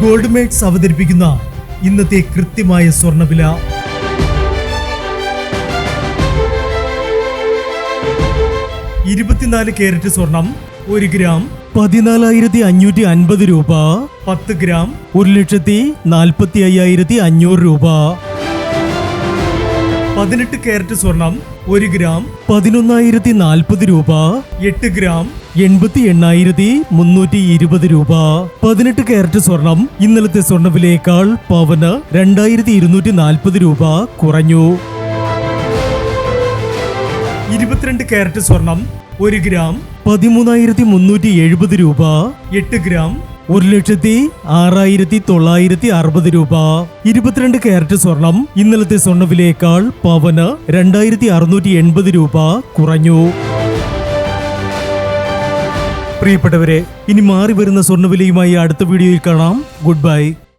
Gold makes അവതരിപ്പിക്കുന്ന ഇന്നത്തെ കൃത്യമായ സ്വർണ്ണവില. 24 കാരറ്റ് സ്വർണം 1 ഗ്രാം 14,550 രൂപ. 10 ഗ്രാം 1,45,500 രൂപ. 18 കാരറ്റ് സ്വർണം 1 ഗ്രാം 11,040 രൂപ. 8 ഗ്രാം 88,320 രൂപ. 18 കാരറ്റ് സ്വർണം ഇന്നലത്തെ സ്വർണ്ണവിലയേക്കാൾ പവന് 2,240 രൂപ കുറഞ്ഞു. 22 കാരറ്റ് സ്വർണം 1 ഗ്രാം 13,370 രൂപ. 8 ഗ്രാം 1,06,960 രൂപ. 22 കാരറ്റ് സ്വർണം ഇന്നലത്തെ സ്വർണ്ണവിലയേക്കാൾ പവന് 2,680 രൂപ കുറഞ്ഞു. പ്രിയപ്പെട്ടവരെ, ഇനി മാറി വരുന്ന സ്വർണ്ണവിലയുമായി അടുത്ത വീഡിയോയിൽ കാണാം. Good bye.